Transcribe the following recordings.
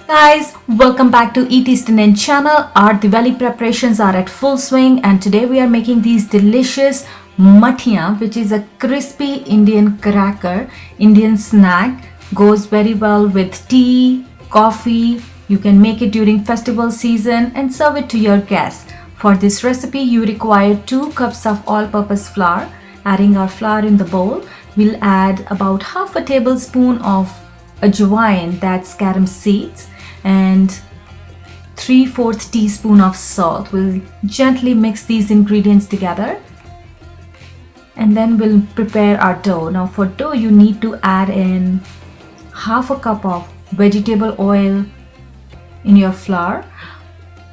Guys, welcome back to Eat Eastern End channel. Our Diwali preparations are at full swing and today we are making these delicious Mathia, which is a crispy Indian cracker, Indian snack. Goes very well with tea, coffee. You can make it during festival season and serve it to your guests. For this recipe, you require 2 cups of all-purpose flour. Adding our flour in the bowl, we'll add about half a tablespoon of Ajwain, that's carom seeds, and 3/4 teaspoon of salt. We'll gently mix these ingredients together and then we'll prepare our dough. Now for dough you need to add in half a cup of vegetable oil in your flour.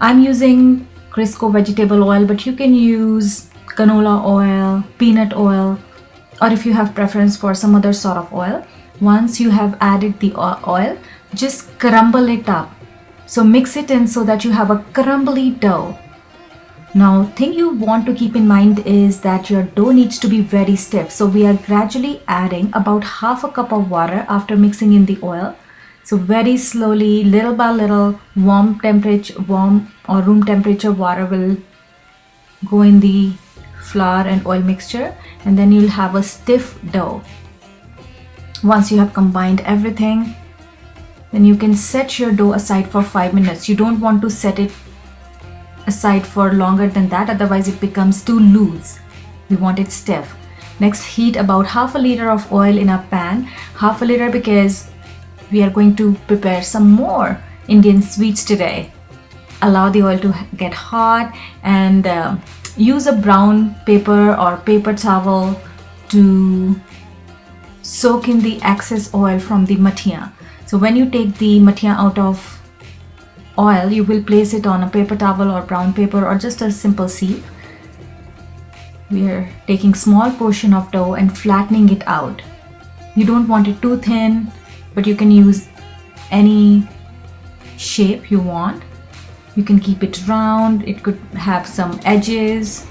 I'm using Crisco vegetable oil, but you can use canola oil, peanut oil, or if you have preference for some other sort of oil. Once you have added the oil, just crumble it up. So mix it in so that you have a crumbly dough. Now, thing you want to keep in mind is that your dough needs to be very stiff. So we are gradually adding about half a cup of water after mixing in the oil. So very slowly, little by little, warm or room temperature water will go in the flour and oil mixture, and then you'll have a stiff dough. Once you have combined everything, then you can set your dough aside for 5 minutes. You don't want to set it aside for longer than that, otherwise it becomes too loose. We want it stiff. Next, heat about half a liter of oil in a pan. Half a liter because we are going to prepare some more Indian sweets today. Allow the oil to get hot and use a brown paper or paper towel to soak in the excess oil from the Mathia. So when you take the Mathia out of oil, you will place it on a paper towel or brown paper or just a simple sieve. We are taking small portion of dough and flattening it out. You don't want it too thin, but you can use any shape you want. You can keep it round, it could have some edges.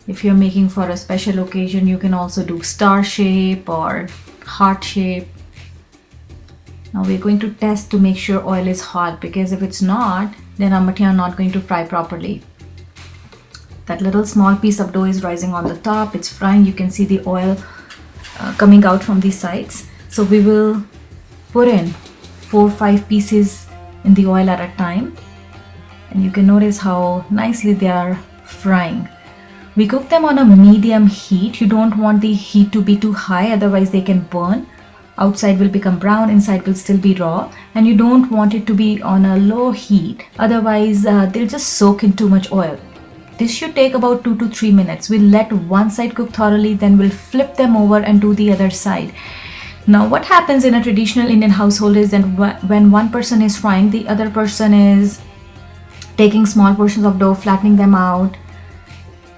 If you're making for a special occasion, you can also do star shape or heart shape. Now we're going to test to make sure oil is hot, because if it's not, then our Mathia are not going to fry properly. That little small piece of dough is rising on the top, it's frying. You can see the oil coming out from the sides. So we will put in 4 or 5 pieces in the oil at a time, and you can notice how nicely they are frying. We cook them on a medium heat. You don't want the heat to be too high, otherwise they can burn. Outside will become brown, inside will still be raw, and you don't want it to be on a low heat, otherwise they'll just soak in too much oil. This should take about 2 to 3 minutes. We'll let one side cook thoroughly, then we'll flip them over and do the other side. Now what happens in a traditional Indian household is that when one person is frying, the other person is taking small portions of dough, flattening them out.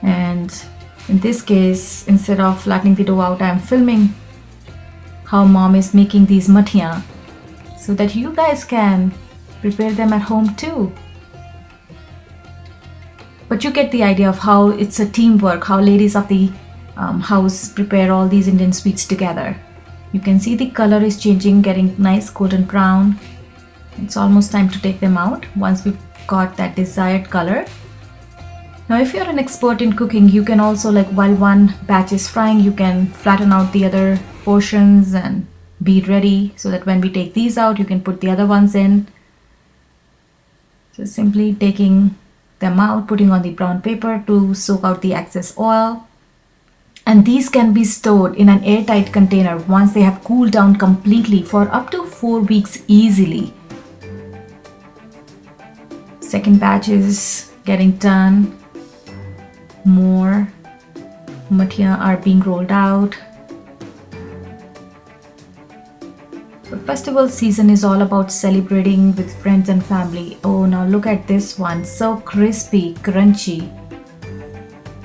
And in this case, instead of flattening the dough out, I'm filming how mom is making these Mathia so that you guys can prepare them at home too. But you get the idea of how it's a teamwork, how ladies of the house prepare all these Indian sweets together. You can see the color is changing, getting nice golden brown. It's almost time to take them out once we've got that desired color. Now if you're an expert in cooking, you can also, like, while one batch is frying, you can flatten out the other portions and be ready so that when we take these out, you can put the other ones in. So simply taking them out, putting on the brown paper to soak out the excess oil. And these can be stored in an airtight container once they have cooled down completely for up to 4 weeks easily. Second batch is getting done. More Mathia are being rolled out. The festival season is all about celebrating with friends and family. Oh, now look at this one, so crispy, crunchy.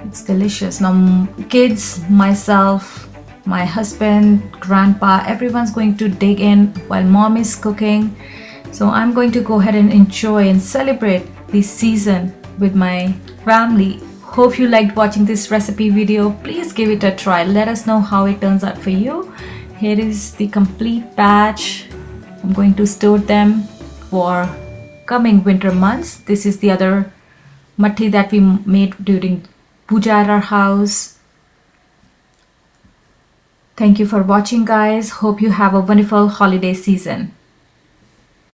It's delicious. Now kids, myself, my husband, grandpa, everyone's going to dig in while mom is cooking. So I'm going to go ahead and enjoy and celebrate this season with my family. Hope you liked watching this recipe video. Please give it a try. Let us know how it turns out for you. Here is the complete batch. I'm going to store them for coming winter months. This is the other Mathi that we made during puja at our house. Thank you for watching, guys. Hope you have a wonderful holiday season.